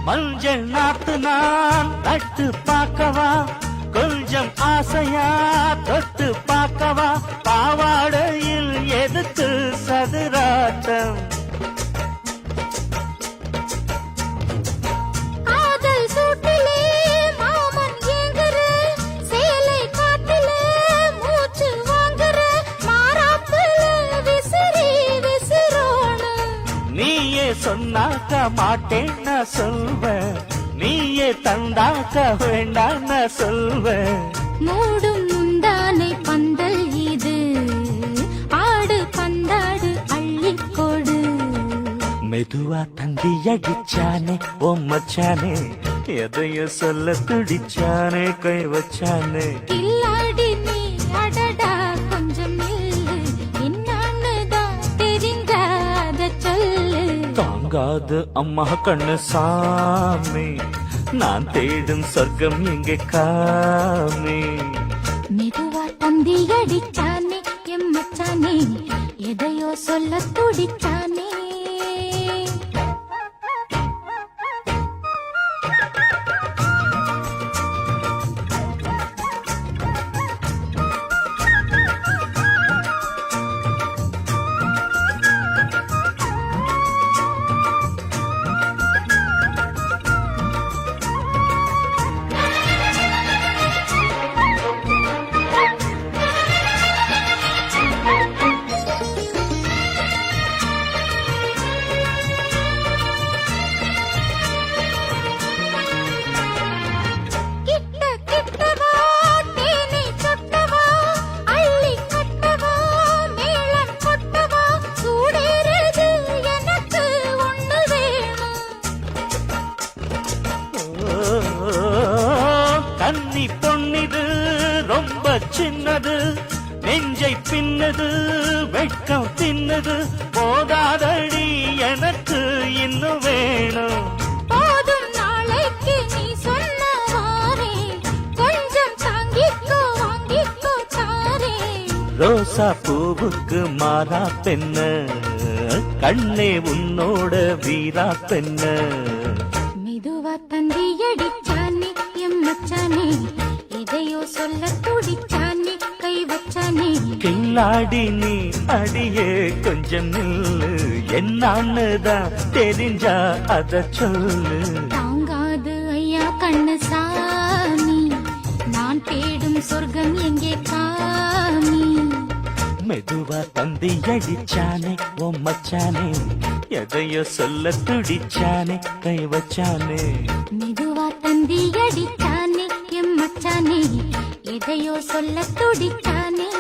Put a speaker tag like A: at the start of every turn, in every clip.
A: மஞ்சள் நாத்து நான் நட்டு பார்க்கவா, கொஞ்சம் ஆசையா தொட்டு பார்க்கவா, பாவாடையில் எதுக்கு சதுராட்டம். சொன்னாக்க மாட்டேன்னா சொல்வேன், நீயே தந்தாக்க வேண்டான்னு சொல்வேன்.
B: மூடும் முந்தானை பந்தல் இது, ஆடு பந்தாடு அள்ளிக்கொடு.
A: மெதுவா தந்தி அடிச்சானே ஓ மச்சானே, எதையும் சொல்ல துடிச்சானே கை வச்சானே.
B: கில்லாடி நீ அடடா கொஞ்சம் நில்லு, என்னான்னு தான் தெரிஞ்சாத சொல்லு.
A: தாங்காது அம்மா கண்ணு சாமி, நான் தேடும் சொர்க்கம் எங்கே காமி.
B: மெதுவா தந்தி அடிச்சானே எம் மச்சானே, எதையோ சொல்ல துடிச்சானே.
A: கன்னி பொன்னிது ரொம்ப சின்னது, நெஞ்சை பின்னது வெட்கம் தின்னது, போதாதடி எனக்கு இன்னும் வேணும்.
B: போதும் நாளைக்கு நீ சொன்னவாரே, கொஞ்சம் தாங்கிக்கோ வாங்கிக்கோ தாரே.
A: ரோசா பூவுக்கு மாறா பெண்ண, கண்ணே உன்னோட வீரா பெண்ண.
B: மெதுவா தந்தி அடிச்சானே எம் மச்சானே, எதையோ சொல்ல துடிச்சானே கை வச்சானே.
A: கில்லாடி நீ அடியே கொஞ்சம் நில்லு, என்னான்னுதான் தெரிஞ்சா அத சொல்லு.
B: தாங்காது ஐயா கண்ணு சாமி, நான் தேடும் சொர்க்கம் எங்கே காமி.
A: மெதுவா தந்தி அடிச்சானே ஓ மச்சானே, எதையோ சொல்ல துடிச்சானே கை வச்சானே.
B: மெதுவா தந்தி அடிச்சானே எம் மச்சானே, எதையோ சொல்ல துடிச்சானே.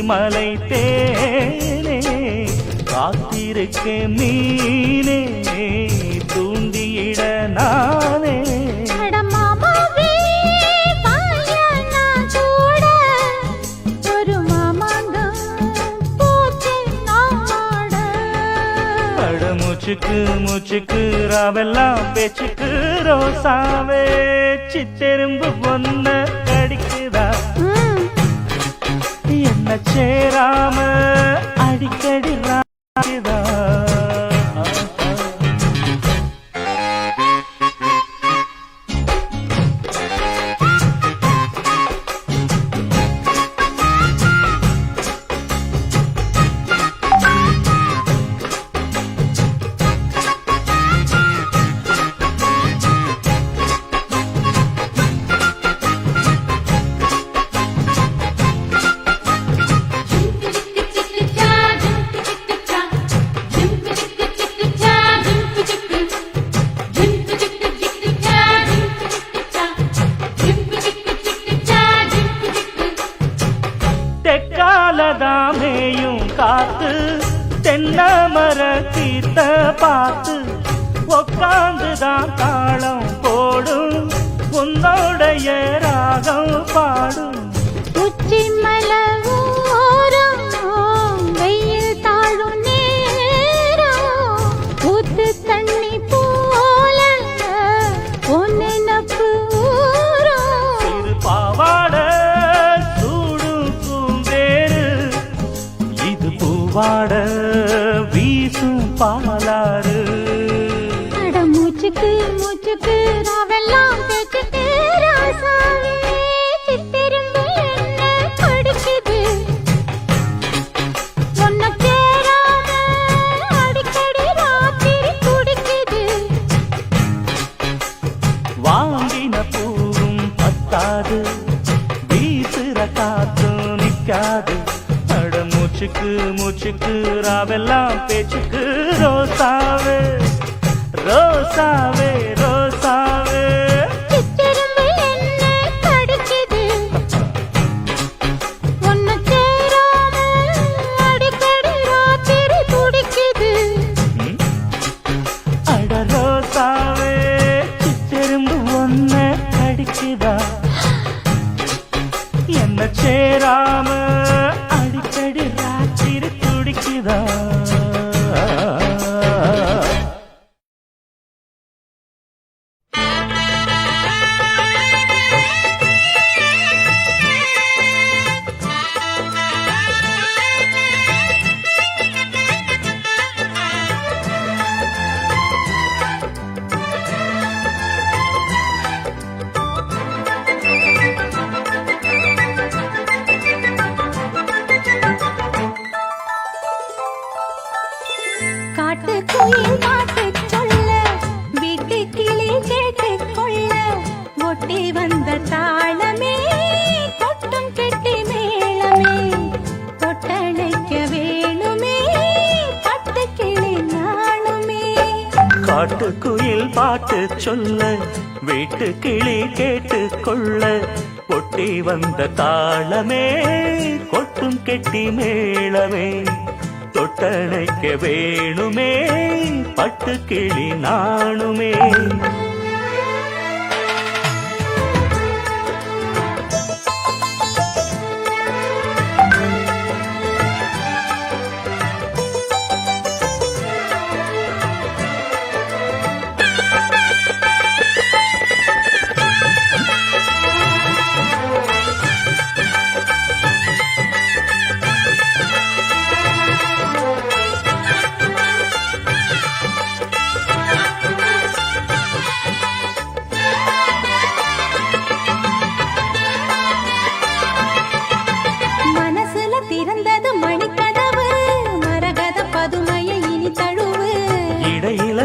A: மலை தேனே காத்திருக்க மீனே தூண்டியிட நானே மூச்சுக்கு மூச்சுக்கு ராவெல்லாம் பேச்சுக்கு ரோசாவே சித்தெரும்பு பொண்ண கடிக்குதா என்ன சேராம அடிக்கடி ராக்குதா தெக்காலதாமேயும் காத்து தென்னை மர தீர்த்த பார்த்து உக்காந்துதான் தாளம் போடும் உன்னோடைய ராகம் பாடும்
B: உச்சி மலவோரம் வெயில் தாழும் நேரம் ஊத்து தண்ணி போல ஒன்னப்பு
A: இது பாவாட வாட வீசும் பாலாறு
B: அட மூச்சுக்கு மூச்சுக்கு ராவெல்லாம் பேச்சுக்கு ராசாவே சித்தெரும்பு என்ன படிக்குது ஒன்ன சேராம அடிக்கடி ராத்திரி குடிக்குது
A: வாங்கின பூவும் பத்தாது வீசுற காத்தும் நிக்காது மூச்சுக்கு மூச்சுக்கு ராவெல்லாம் பேச்சுக்கு ரோசாவே ரோசாவே ரோசாவே
B: சித்தெரும்பு என்ன கடிக்குது ஒன்ன சேராம அடிக்கடி ராத்திரி துடிக்குது
A: அட ரோசாவே சித்தெரும்பு ஒன்ன கடிக்குதா என்ன சேராம அடிக்கடி ராத்திரி துடிக்குதா
B: காட்டுக்குயில் பாட்டு சொல்ல வீட்டு கிளி கேட்டு கொள்ள ஒட்டி வந்த தாளமே கொட்டும் கெட்டி மேளமே தொட்டணைக்க வேணுமே பட்டு கிளி நாணுமே
A: காட்டுக்குயில் பாட்டு சொல்ல வீட்டு கிளி கேட்டு கொள்ள ஒட்டி வந்த தாளமே கொட்டும் கெட்டி மேளமே தொட்டணைக்க வேணுமே பட்டு கிளி நாணுமே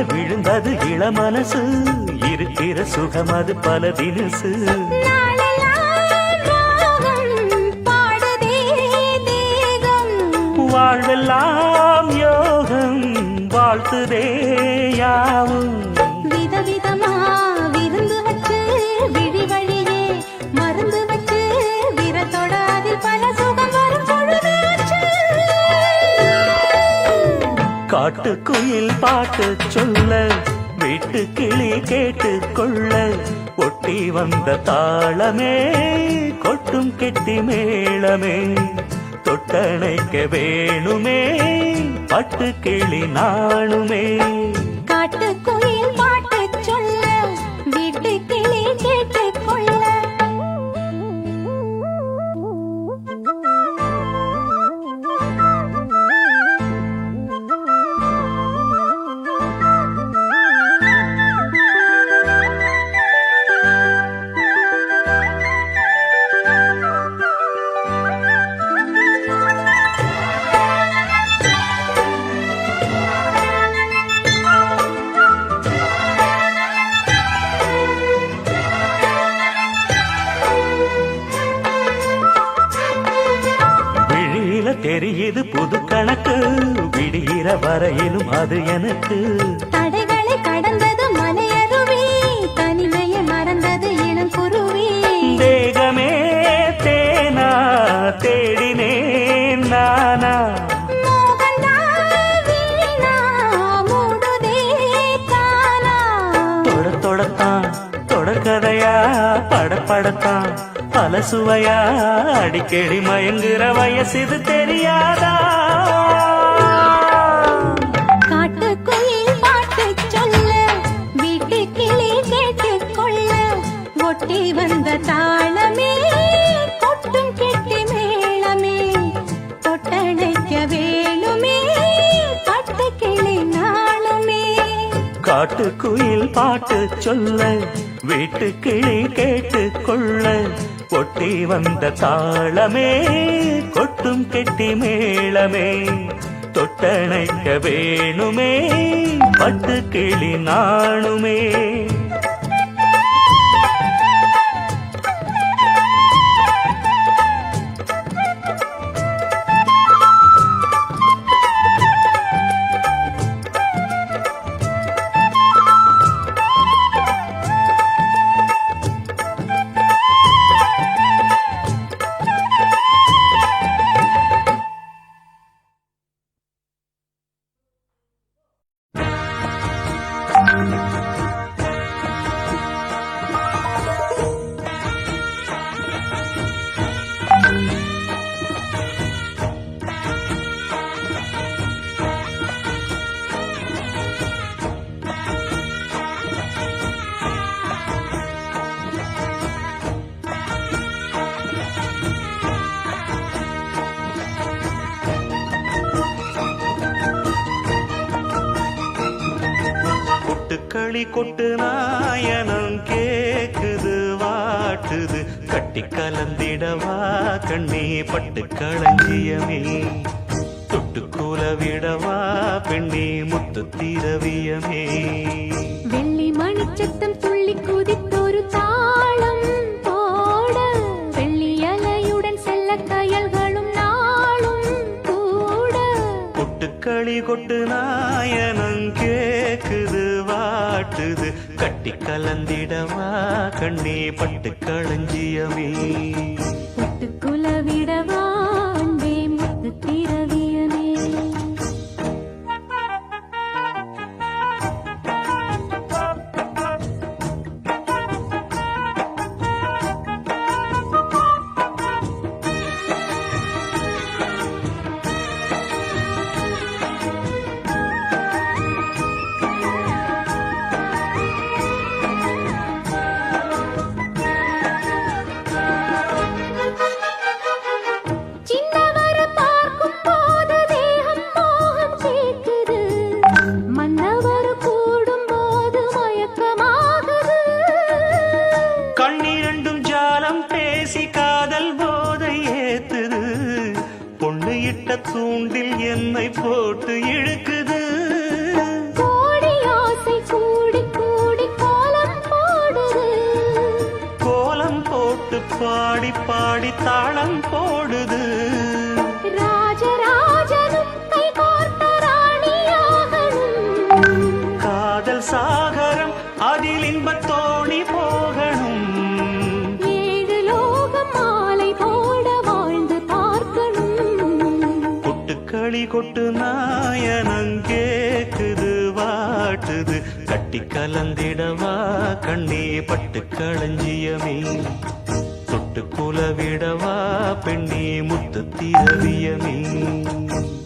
A: விழுந்தது இளமனசு இருக்கிற சுகம் அது பல தினசு வாழ்வெல்லாம் யோகம் வாழ்த்துதே யாவும்
B: விதவிதமா விருந்து வச்சு விழி வழியே மருந்து வச்சு விரத்தோட அதில் பல சுகம் வரும் பொழுது
A: காட்டுக்குயில் பாட்டு சொல்ல வீட்டு கிளி கேட்டு கொள்ள ஒட்டி வந்த தாளமே கொட்டும் கெட்டி மேளமே தொட்டணைக்க வேணுமே பட்டு கிளி நாணுமே
B: காட்டுக்குயில் பாட்டு சொல்ல வீட்டு கிளி கேட்டு கொள்ள
A: தெரியுது புது கணக்கு விடுகிற வரையிலும் அது எனக்கு
B: தடைகளை கடந்தது மலையருவி தனிமையை மறந்தது இளம் குருவி
A: தேகமே தேனா தேடினேன் நானா தொடத்தான் தொடர்கதையா படப்படத்தான் பல சுவையா அடிக்கடி மயங்குற வயசு தெரியாதா
B: காட்டுக்குயில் பாட்டு சொல்ல வீட்டு கிளி கேட்டு கொள்ள ஒட்டி வந்த தாளமே கொட்டும் கெட்டி மேளமே தொட்டணைக்க வேணுமே பட்டு கிளி நாளுமே
A: காட்டுக்குயில் பாட்டு சொல்ல வீட்டு கிளி கேட்டு கொள்ள ஒட்டி வந்த தாளமே கொட்டும் கெட்டி மேளமே தொட்டணைக்க வேணுமே பட்டு கிளி நாணுமே கொட்டுக்களி கொட்டு நாயனம் கேக்குது வாட்டுது கட்டி கலந்திடவா கண்ணே பட்டு களஞ்சியமே தொட்டுக்கூல விடவா பெண்ணே முத்து திரவியமே
B: வெள்ளி மணிச்சத்தம் துள்ளி குதித்தொரு தாளம் போட வெள்ளி அலையுடன் செல்ல கயல்களும் நாளும் கூட
A: கொட்டுக்களி கொட்டு நாயனம் கேக்குது வாட்டுது கட்டி கலந்திடவா கண்ணே பட்டு களஞ்சியமே
B: தொட்டுக்குல விடவா அன்பே முத்து திரவியமே
A: தூண்டில் என்னை போட்டு இழுக்குது
B: கோடி ஆசை கூடி கூடி கோலம் போடுது
A: கோலம் போட்டு பாடி பாடி தாளம் போடுது
B: ராஜராஜனும் கை கோர்த்த ராணியாகணும்
A: காதல் சாகரம் அதில் இன்பத் தோணி போகணும் களி கொட்டு நாயனம் கேக்குது வாட்டுது கட்டி கலந்திடவா கண்ணே பட்டு களஞ்சியமே தொட்டு குலவிடவா பெண்ணே முத்து திரவியமே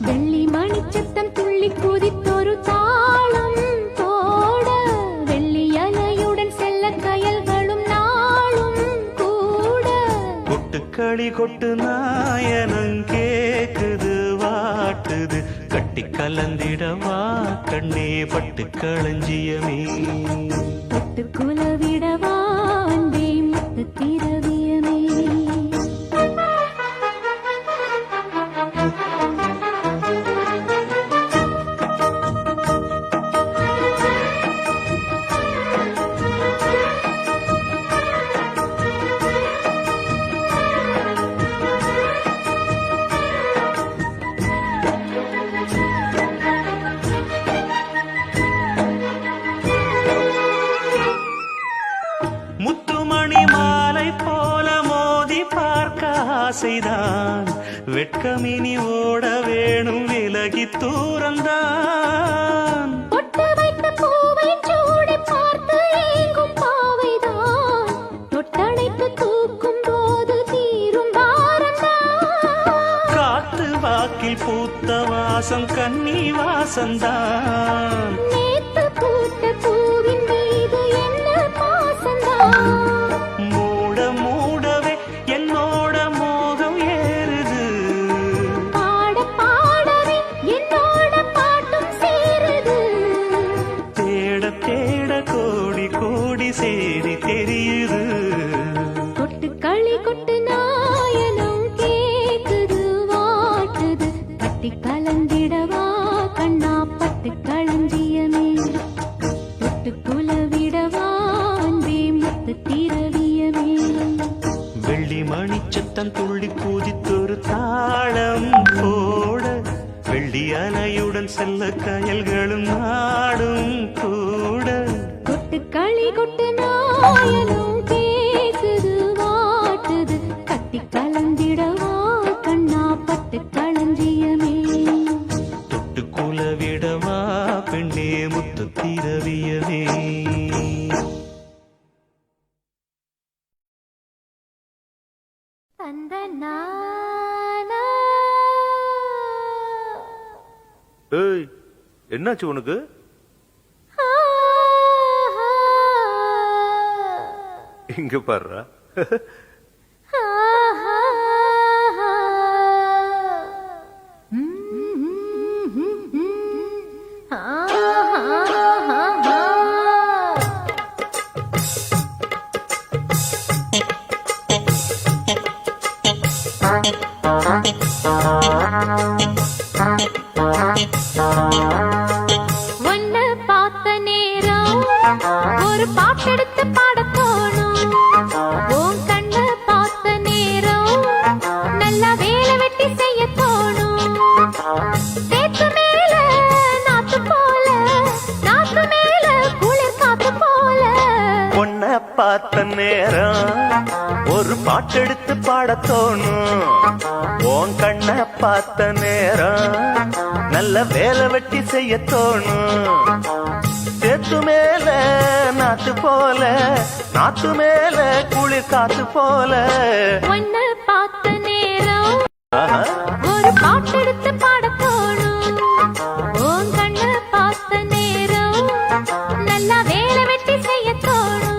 B: வெள்ளி மணிச்சத்தம் துள்ளி குதித்தொரு தாளம் போட வெள்ளி அலையுடன் செல்ல கயல்களும் நாளும் கூட
A: கொட்டுக்களி கொட்டு நாயனம் கேக்குது வாட்டுது கட்டி கலந்திடவா கண்ணே பட்டு களஞ்சியமே
B: தொட்டு குலவிடவா அன்பே முத்து திரவியமே
A: முத்துமணி மாலை போல மோதி பார்க்க ஆசைதான் வெட்கமினி ஓட வேணும் விலகி தூரந்தான்
B: பொட்டு வைத்த பூவை சூடி பார்த்து ஏங்கும் பாவைதான் தொட்டணைத்து தூக்கும் போது தீரும் பாரந்தான்
A: காத்து வாக்கில் பூத்த வாசம் கன்னி வாசந்தான்
B: நேத்து பூத்த பூவின் மீது என்ன பாசந்தான்
A: மூட மூடவே என்னோட மோகம் ஏறுது
B: பாட பாடவே என்னோட பாட்டும் சேருது
A: தேட தேட கோடி கோடி சேரி தெரியுது
B: கொட்டு களி கொட்டு நாயனம் கேக்குது வாட்டுது கட்டி கலந்திடவா கண்ணா பட்டு களஞ்சியமே தொட்டு குலவிடவா அன்பே முத்து திரவியமே
A: வெள்ளி மணிச்சத்தம் துள்ளி பூஜித்தொரு தாளம் போட வெள்ளி அலையுடன் செல்ல கயல்களும் நாடும் கூட
B: கொட்டு களி கொட்டு நாயனம் கேக்குது வாட்டுது கட்டி கலந்திடவா கண்ணா பட்டு களஞ்சியமே
A: தொட்டு குலவிடவா பெண்ணே முத்து திரவியவே
B: தந்த நானா
C: ஏய் என்னாச்சு உனக்கு? இங்க பாருடா.
B: ஒன்ன பார்த்த நேரம் ஒரு பாட்டெடுத்து பாடத் தோணும் உன் கண்ண பார்த்த நேரம் நல்லா வேலை வெட்டி செய்ய தோணும் தேத்து மேல நாத்து போல நாத்து மேல குளிர் காத்து போல
A: பொண்ண பார்த்த நேரம் ஒரு பாட்டெடுத்து பாடத் தோணும் உன் கண்ண பார்த்த நேரம் நல்ல வேலை வெட்டி செய்ய தோணும் சேத்து மேல நாத்து போல நாத்து மேல குளிர் காத்து போல
B: ஒன்ன பார்த்த நேரம்
A: ஆஹா.
B: ஒரு பாட்டெடுத்து பாடத் தோணும் உன் கண்ண பார்த்த நேரம் நல்லா வேலை வெட்டி செய்ய தோணும்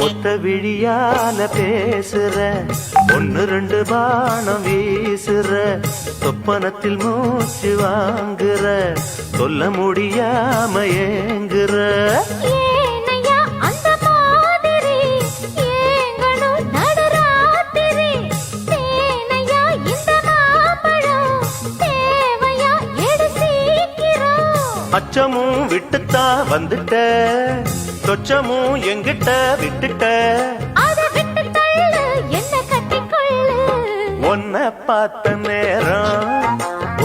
A: ஒத்த விழியால பேசுற ஒன்னு ரெண்டு பானம் வீசுற சொப்பனத்தில் மூச்சு வாங்குற சொல்ல முடியாம ஏங்குற
B: ஏனையா அந்த
C: அச்சமும் விட்டுத்தா வந்துட்ட, சொச்சமும் எங்கிட்ட விட்டுட்ட.
B: அதை விட்டு தள்ளு, என்ன கட்டிக்கொள்ளு.
C: உன்னை பார்த்த நேரம்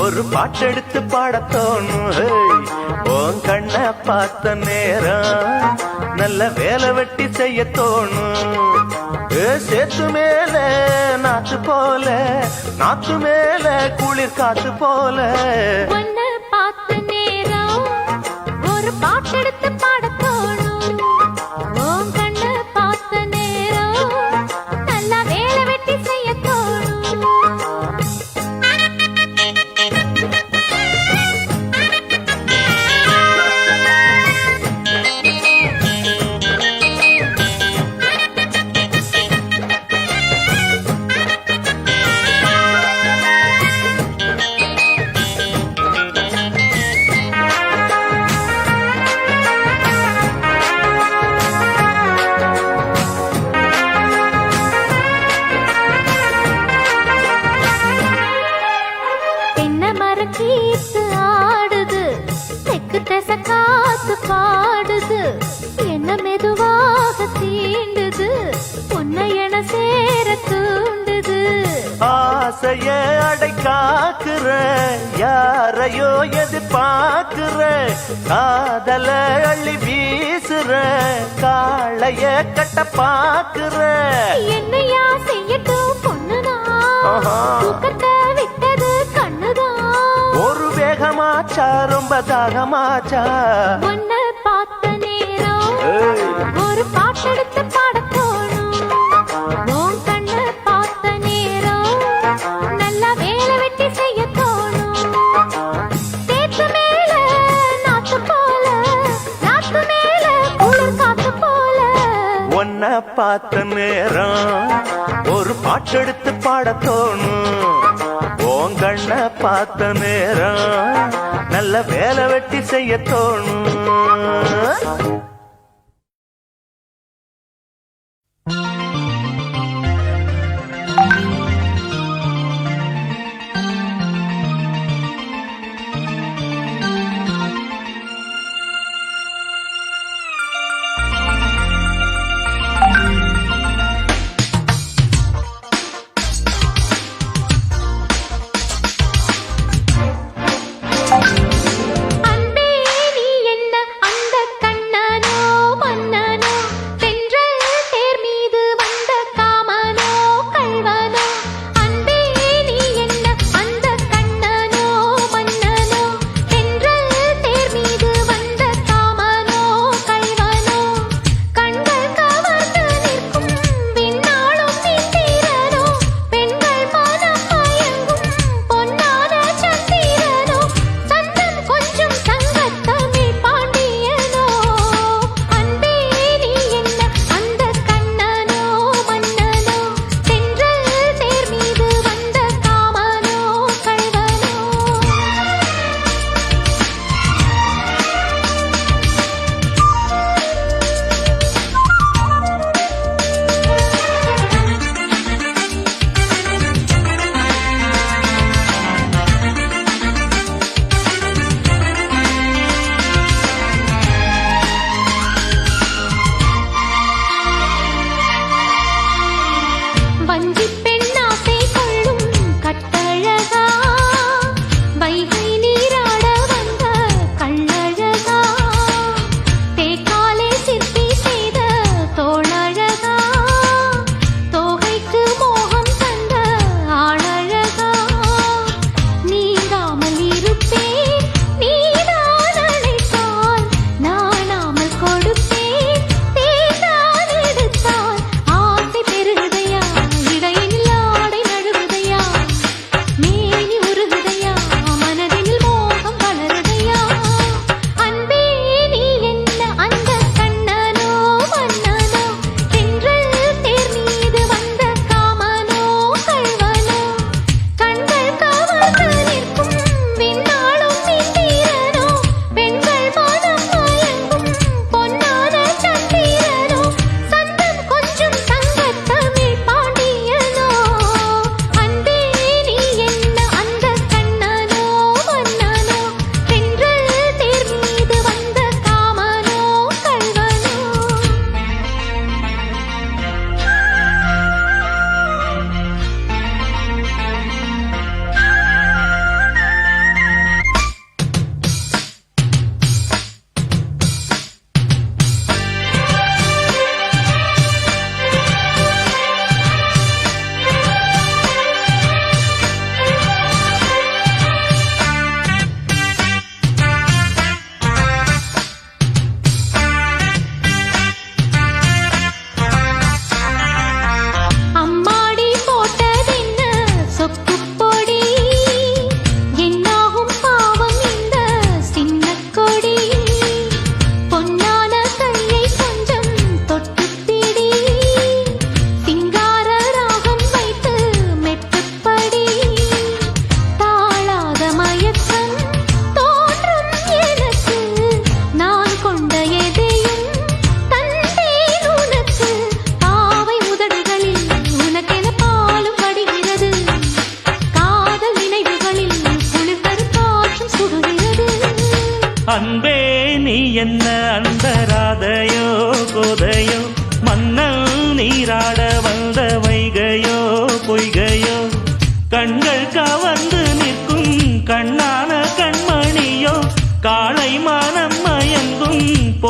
C: ஒரு பாட்டெடுத்து பாடத் தோணும். ஹேய், உன் கண்ணை பார்த்த நேரம் நல்ல வேலை வெட்டி செய்ய தோணும். சேத்து மேல நாத்து போல, நாத்து மேல குளிர் காத்து போல.
B: உன்னை பார்த்த நேரம் ஒரு பாட்டெடுத்து பாடத் தோணும். உன் கண்ணை பார்த்த நேரம் நல்லா வேலை வெட்டி செய்ய தோணும். தென்னை மரக்கீத்து ஆடுது, தெக்கு திசை காத்து பாடுது. என்ன மெதுவாக தீண்டுது, உன்னை என சேர தூண்டுது.
C: ஆசைய அடை காக்குற, யாரையோ எதிர்பார்க்கிற. காதல அள்ளி வீசுற, காளைய கட்ட பாக்குற.
B: என்னையா செய்யட்டும் பொண்ணுதான்,
C: ஆஹா.
B: தூக்கத்தை விட்டது கண்ணுதான்.
C: ஒரு வேகமாச்சா ரொம்ப தாகமாச்சா.
B: உன்னை பார்த்த நேரம்
C: ஏய்,
B: ஒரு பாட்டெடுத்து பாடத் தோணும். உன் கண்ணை பார்த்த நேரம் நல்லா வேலை வெட்டி செய்ய தோணும். சேத்து மேல நாத்து போல, நாத்து மேல குளிர் காத்து போல.
C: உன்னை பார்த்த நேரம் ஒரு பாட்டெடுத்து பாடத் தோணும். உன் கண்ணை பார்த்த நேரம் நல்ல வேலை வெட்டி செய்ய தோணும்.
B: அன்பே நீ என்ன அந்த கண்ணனோ,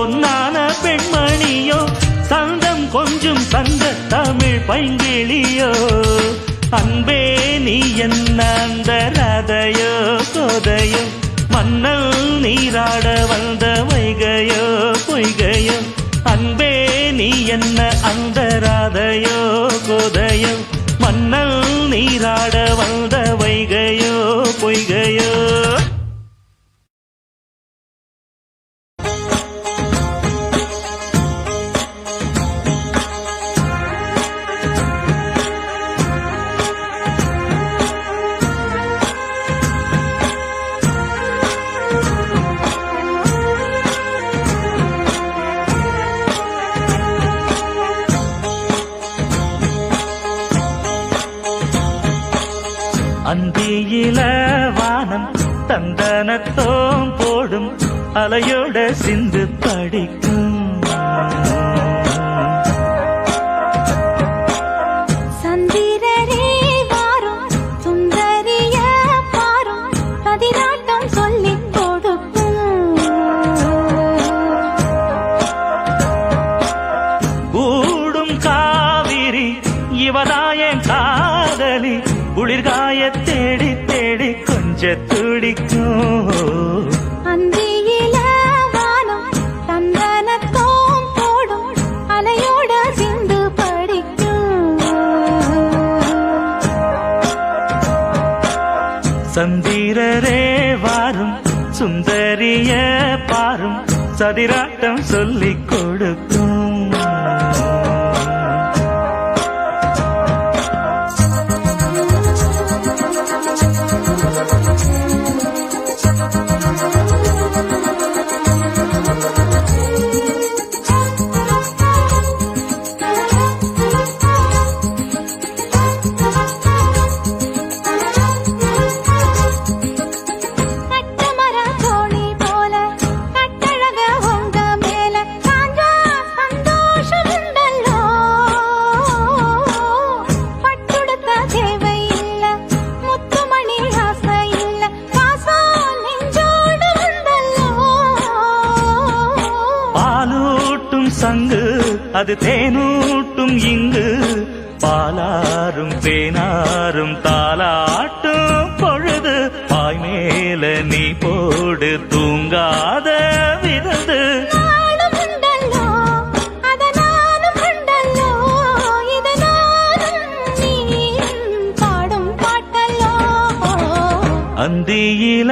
A: பொன்னான பெண்மணியோ சந்தம் கொஞ்சம் சங்க தமிழ் பைங்கிளியோ அன்பே நீ என்ன அந்த ரதையோ கோதையோ மன்னல் நீராட வந்த வைகையோ பொய்கையோ அன்பே நீ என்ன அந்த ராதையோ கோதையோ மன்னல் நீராட வந்த வைகையோ பொய்கையோ அந்தியில வானம் தந்தனத்தோம் போடும் அலையோட சிந்து படிக்கும்
B: சந்திரரே வாரும் சுந்தரிய பாரும் பதினாட்டம் சொல்லிக் கொடுக்கும்
A: கூடும் காவிரி இவதாயன் காதலி குளிர்காய தேடி தேடி கொஞ்ச துடிக்கும்
B: அந்தியில வானம் தந்தனத்தோம் போடும் அலையோட சிந்து படிக்கும்
A: சந்திரரே வாரும் சுந்தரிய பாரும் சதிராட்டம் சொல்லிக் கொடுக்கும் சங்கு அது தேனூட்டும் இங்கு பாலாரும் தேனாரும் தாலாட்டும் பொழுது பாய் மேல நீ போடு தூங்காத விருது அந்தியில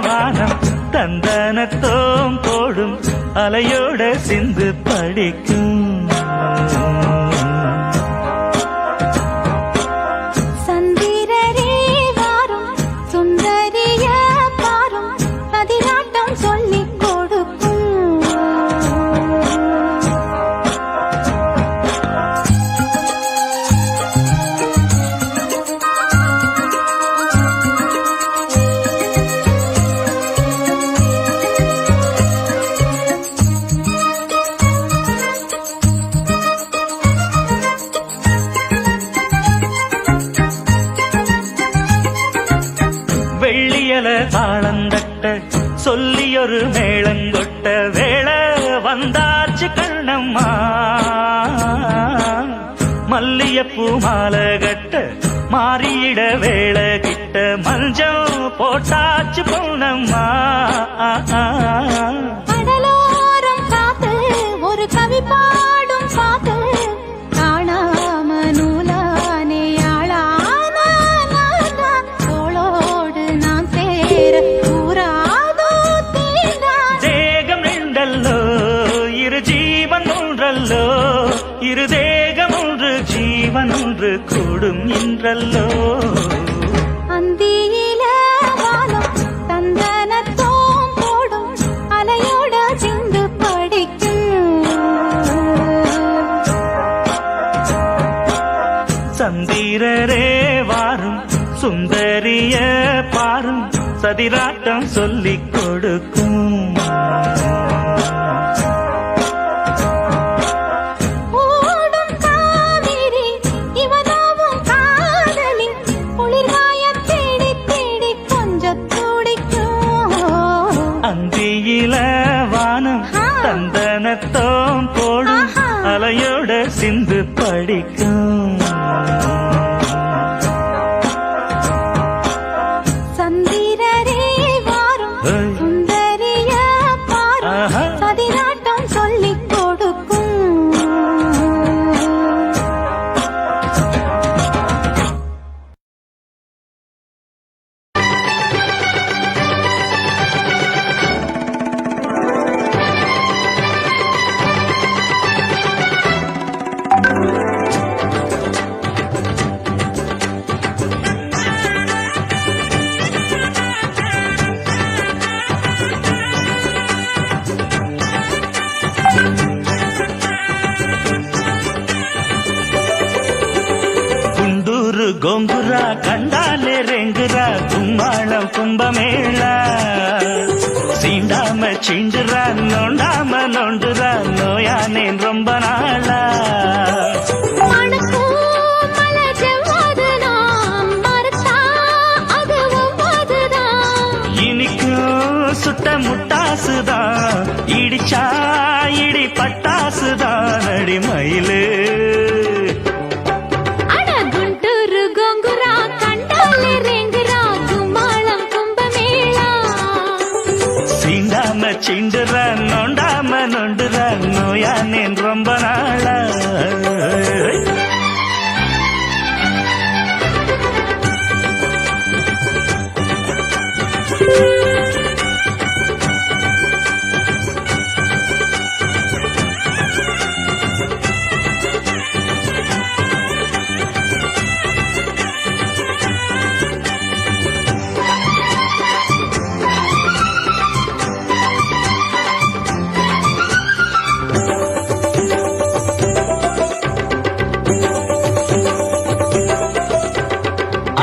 A: வானம் தந்தனத்தோம் போடும் அலையோட சிந்து படிக்கும்
B: சந்திரரே வாரும் சுந்தரிய பாரும் பதினாட்டம் சொல்லிக் கொடுக்கும்
A: வெள்ளியல தாளந்தட்ட சொல்லியொரு மேளங்கொட்ட வேளை வந்தாச்சு கண்ணம்மா மல்லியப்பூ மாலை கட்ட மாறியிட வேளை கிட்ட மஞ்சள் போட்டாச்சு பொன்னம்மா
B: கடலோரம் காத்து ஒரு கவி பாடும் பாட்டு காணாம நூலானே ஆளான தோளோடு நாம் சேர கூறாதோ தீர்ந்தான்
A: தேகம் நின்றல்லோ இரு ஜீவன் ஒன்றல்லோ இரு தேகம் ஒன்று ஜீவன் ஒன்று கூடும் என்றல்லோ
B: அந்தியில வானம் தந்தனத்தோம் போடும் அலையோட சிந்து படிக்கும்
A: சந்திரரே வாரும் சுந்தரிய பாரும் சதிராட்டம் சொல்லிக் கொடுக்கும்
B: ஓடும் காவிரி இவனாவும் காதலி குளிர்காய தேடி தேடி கொஞ்சம் துடிக்கும்
A: அந்தியில வானம் தந்தன கணத்தோம் போடும் அலையோட சிந்து படிக்கும்
B: சந்திரரே வாரும் சுந்தரிய பாரும் சதிராட்டம் சொல்லிக் கொடுக்கும்
A: குண்டூரு கோங்குரா கண்டாலே ரெங்குரா கும்மாளம் கும்பமேளா சீண்டாம சீண்டுரா நோண்டாம நோண்டுரா நோயானேன் ரொம்ப நாளா
B: மணக்கும் மலர் ஜவ்வாதுதான் மறுத்தா அது ஒவ்வாதுதான்
A: இனிக்கும் சுட்ட முட்டாசுதான் இடிச்சா இடி பட்டாசுதான் அடிமயிலு
B: அட குண்டூரு கோங்குரா கண்டாலே ரெங்குரா கும்மாளம் கும்பமேளா
A: சீண்டாம சீண்டுரா நோண்டாம நோண்டுரா நோயானேன் ரொம்ப நாளா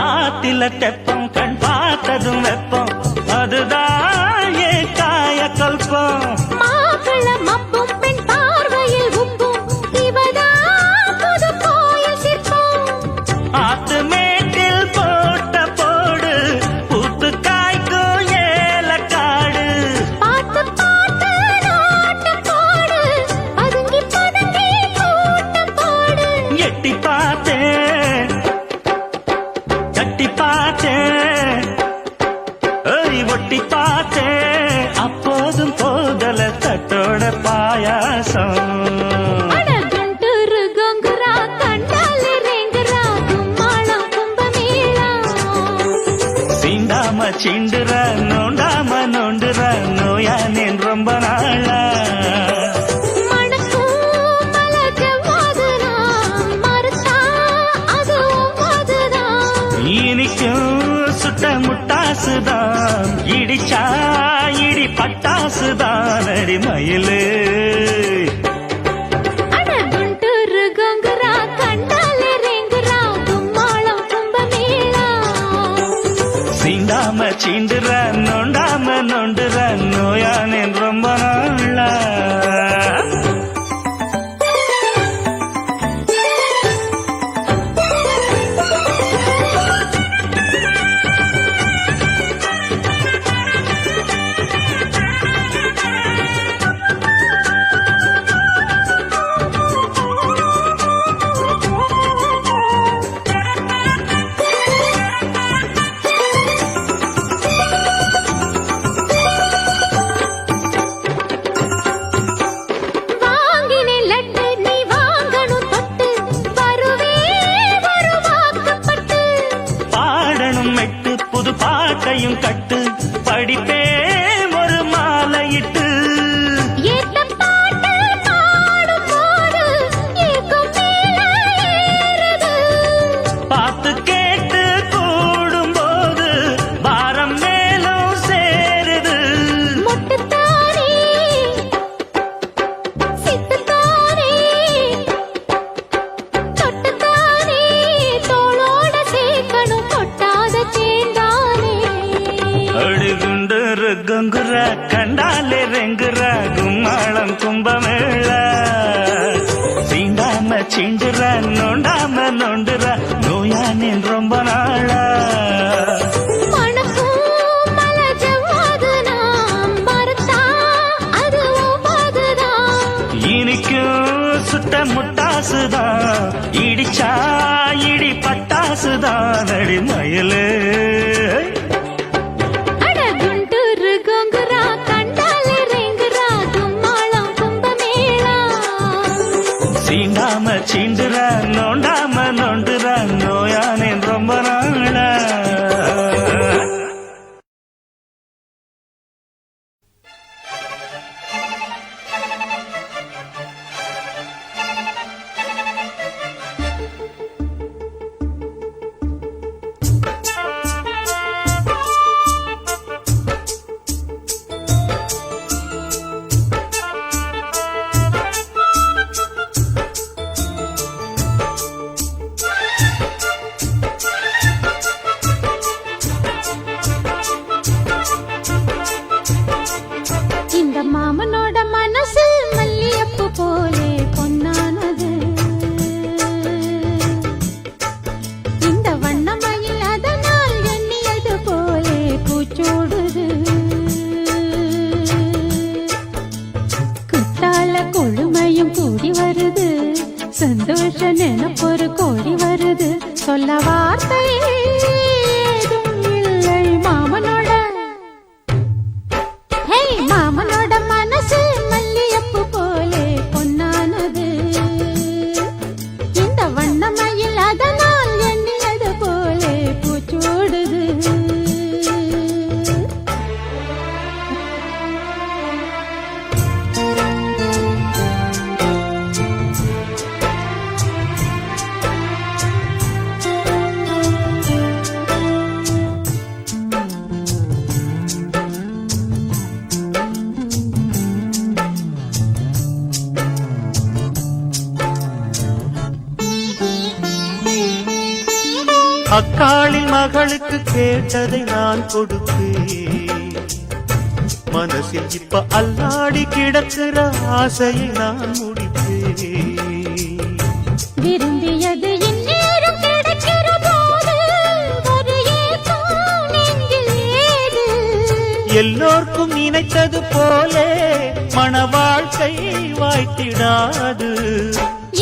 A: ஆத்தில தெப்பம் கண் பார்த்ததும் வெப்பம் அதுதான் ஏன் காய கல்பம்
B: மாப்பிள மப்பும் பெண் பார்வையில் உப்பும் இவதான் புது கோயில் சிற்பம்
A: ஆத்து மேட்டில் போட்ட போடு பூத்து காய்க்கும் ஏலக்காடு
B: பார்த்து பார்த்து நாட்டம் போடு பதுங்கி பதுங்கி கூட்டம் போடு
A: எட்டி பார்த்தேன் தட்டி பார்த்தேன் ஏய் ஒட்டி பார்த்தேன் அப்போதும் போதல தட்டோட பாயாசம்
B: அட குண்டூரு கோங்குரா கண்டாலே ரெங்குரா கும்மாளம் கும்பமேளா
A: சீண்டாம சீண்டுற நோண்டாம நோண்டுற நோயானேன் ரொம்ப நாளா
B: மணக்கும் மலர் ஜவ்வாதுதான் மறுத்தா அது ஒவ்வாதுதான்
A: இனிக்கும் சுட்ட முட்டாசுதான் இடிச்சா இடி பட்டாசுதான் அடிமயிலு
B: அட குண்டூரு கோங்குரா கண்டாலே ரெங்குரா கும்மாளம் கும்பமேளா
A: சீண்டாம சீண்டுற நோண்டாம நோண்டுற நோயானேன் ரொம்ப நாளா
B: வாங்கினேன் லட்டு நீ வாங்கணும் தொட்டு வருவே வருவாக்கப்பட்டு
A: பாடணும் மெட்டு புது பாட்டையும் கட்டு படிப்பே ஒரு மாலையிட்டு
B: ஏத்த பாட்டு பாடும் போது ஏக்கம் மேல ஏறுது
A: பார்த்து கேட்டு கூடும்போது பாரம் மேலும் சேருது
B: மொட்டுத்தானே சிட்டுத்தானே தொட்டுத்தானே தோளோட சேர்க்கணும் கொட்டாத தேந்தானே
A: அடுகுண்டரு கங்குர கண்டாலே ரெங்குற கும்மாளம் கும்பமேள சீண்டாம சீண்டுற நோண்டாம நோண்டுற நோயானேன் ரொம்ப நாளா
B: மணக்கும் மலர் ஜவ்வாதுதான் மறுத்தா அது ஒவ்வாதுதான்
A: இனிக்கும் சுட்ட முட்டாசுதான் இடிச்சா இடி பட்டாசுதான் அடி மயிலே
B: அட குண்டூரு கோங்குரா கண்டாலே ரெங்குரா கும்மாளம் கும்பமேளா
A: சீண்டாம சீண்டுறா நோண்டாம நோண்டுறா நோயானேன் ரொம்ப நாளா
B: இந்த மாமனோட மனசு மல்லியப்பு போலே பொன்னானது இந்த வண்ணமயில் அதனால் எண்ணியது போலே பூச்சோடுது குட்டால கொழுமையும் கூடி வருது சந்தோஷ நினைப்பொரு கோடி வருது சொல்ல வார்த்தை ஏதும் இல்லை மாமனோட மாமனோட மனசு மல்லியப்பு போலே பொன்னானது இந்த வண்ணமயில் அதனால் எண்ணியது போலே பூச்சோடுது
C: அக்காளின் மகளுக்கு கேட்டதை நான் கொடுப்பேன் மனசில் இப்ப அல்லாடி கிடக்கிற ஆசையை நான் முடிப்பேன்
B: விரும்பியது இந்நேரம் கிடைக்கிற போது ஒரு ஏக்கம் நெஞ்சில் ஏது
C: எல்லோர்க்கும் நினைத்தது போலே மன வாழ்க்கை வாய்த்திடாது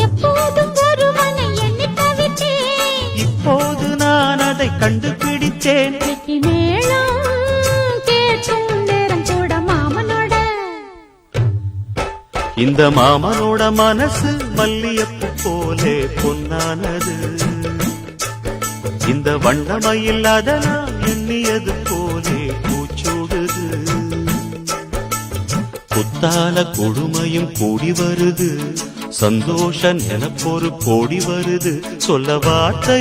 B: எப்போதும் ஒருவனை எண்ணி தவித்தேன்
C: இப்போது நான் அதை கண்டுபிடித்தேன்
B: வெற்றி மேளம் கேட்கும் நேரம் கூட மாமனோட
C: இந்த மாமனோட மனசு மல்லியப்பு போலே பொன்னானது இந்த வண்ணமயில் அதனால் எண்ணியது போலே பூச்சூடுது குத்தால கொடுமையும் கூடி வருது சந்தோஷ நினைப்பொரு கோடி வருது சொல்ல வார்த்தை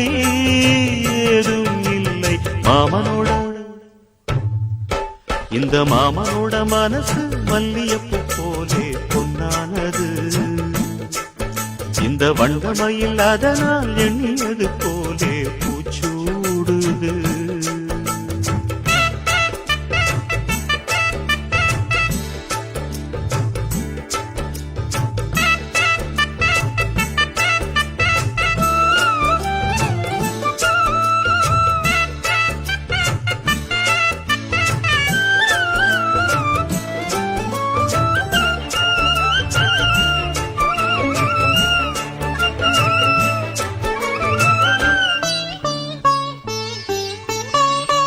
C: ஏதும் இல்லை மாமனோட இந்த மாமனோட மனசு மல்லியப்பு போலே பொன்னானது இந்த வண்ணமயில் அதனால் எண்ணியது போலே பூச்சூடுது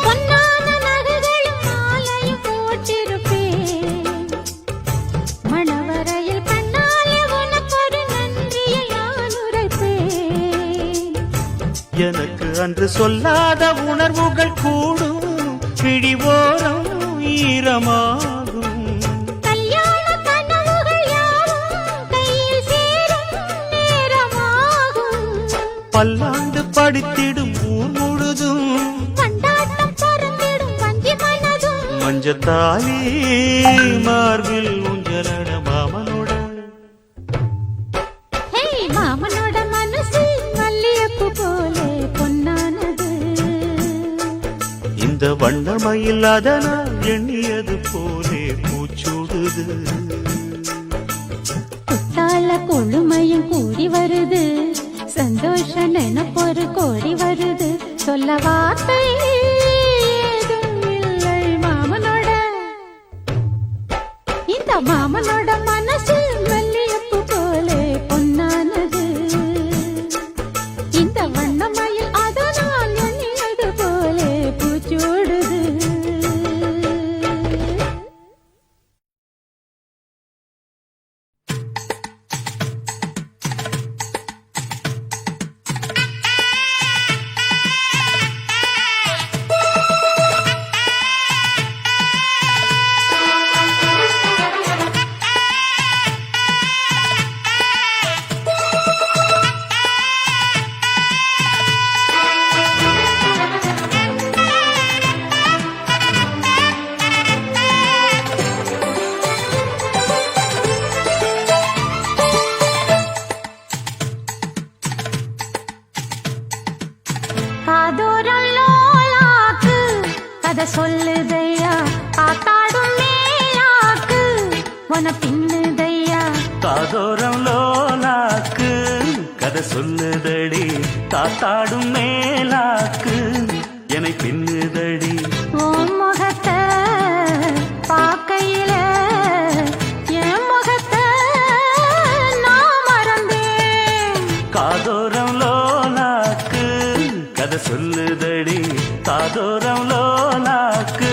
B: பொன்னான நகைகளும் மாலையும் போட்டிருப்பேன் மணவரையில் கண்ணாலே உனக்கொரு நன்றியை நான் உரைப்பேன்
C: எனக்கு அன்று சொல்லாத உணர்வுகள் கூடும் பிடிவோரம் ஈரமாகும்
B: கல்யாண கனவுகள் யாவும் கையில் சேரும் நேரமாகும்
C: பல்லாண்டு படித்திடும் ஊர் முழுதும்
B: கொண்டாட்டம் பறந்திடும் வஞ்சி மனதும்
C: மஞ்சத்தாலி மார்பில் ஊஞ்சலட மாமனோட
B: ஹே மாமனோட மனசு மல்லியப்பு போலே பொன்னானது
C: இந்த வண்ணமயில் அதனால் எண்ணியது போலே பூச்சூடுது
B: குத்தால கொழுமையும் கூடி வருது சந்தோஷ நினைப்பொரு கோடி வருது சொல்ல வார்த்தை ஏதும் இல்லை மாமனோட இந்த மாமனோட மனசு மல்லியப்பு கதை சொல்லுதையா காத்தாடும் மேலாக்கு உன பின்னுதையா
A: காதோரம் லோலாக்கு கதை சொல்லுதடி காத்தாடும் மேலாக்கு என்னை பின்னுதடி
B: உன் முகத்தை பார்க்கையில என் முகத்தை நான் மறந்தேன்
A: காதோரம் லோலாக்கு கதை சொல்லுதடி காதோரம் லோலாக்கு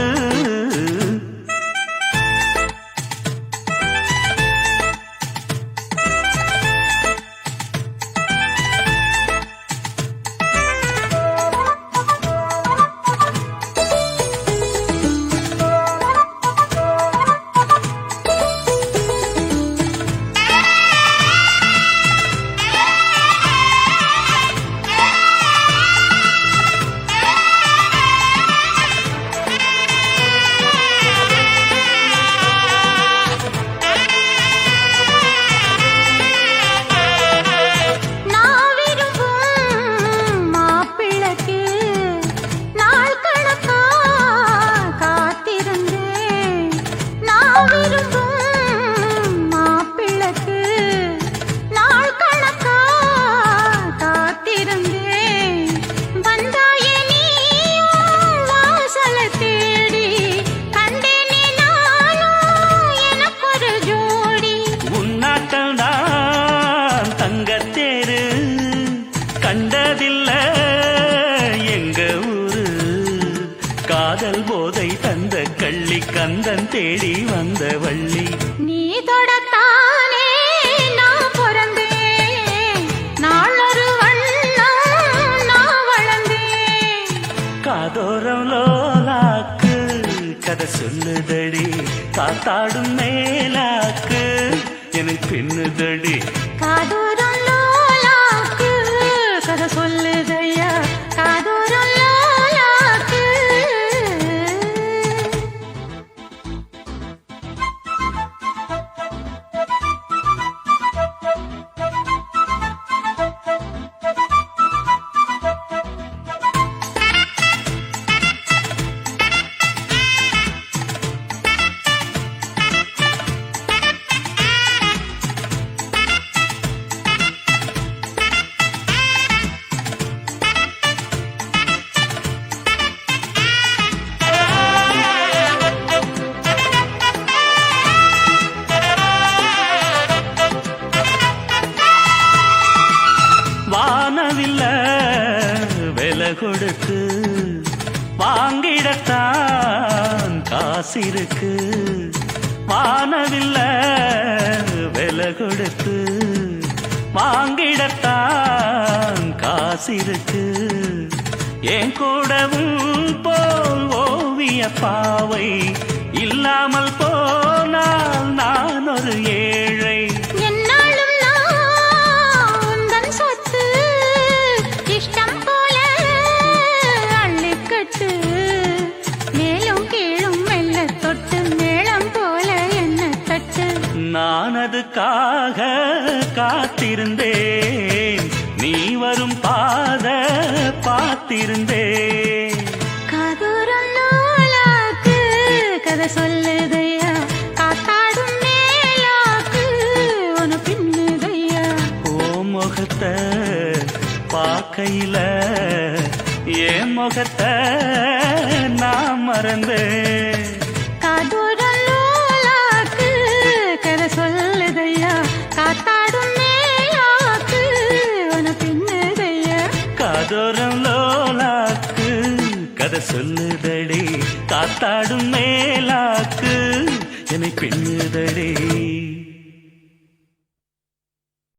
A: கண்டதில்ல எங்க ஊரு காதல் போதை தந்த கள்ளி கந்தன் தேடி வந்த வள்ளி
B: நீ தொடத்தானே நான் பிறந்தேன் நாளொரு வண்ணம் நான் வளர்ந்தேன்
A: காதோரம் லோலாக்கு கதை சொல்லுதடி காத்தாடும் மேலாக்கு எனக்கு பின்னுதடி
B: காதோரம் லோலாக்கு கதை சொல்லுதையா காதோரம் லோலாக்கு
A: வானவில்ல விலை கொடுத்து வாங்கிடத்தான் காசிருக்கு வானவில்ல விலை கொடுத்து வாங்கிடத்தான் காசிருக்கு என் கூடவும் போல் ஓவிய பாவை இல்லாமல் போனால் நான் ஒரு ஏழை
B: என்னாலும் நான் உந்தன் சொத்து இஷ்டம் போல அள்ளிக்கட்டு மேலும் கீழும் மெல்ல தொட்டு மேளம் போல என்ன தட்டு
A: நான் அதுக்காக காத்திருந்தேன் நீ வரும் பாத பார்த்திருந்தேன்
B: காதோரம் லோலாக்கு கதை சொல்லுதையா காத்தாடும் மேலாக்கு உன பின்னுதையா
A: ஓ முகத்தை பார்க்கையில என் முகத்தை நான் மறந்தேன்
B: காதோரம் லோலாக்கு கதை சொல்லுதையா காத்தாடும் மேலாக்கு உன பின்னுதையா
A: காதோரம் லோலாக்கு கதை சொல்லுதடி காத்தாடும் மேலாக்கு என்னை பின்னுதடி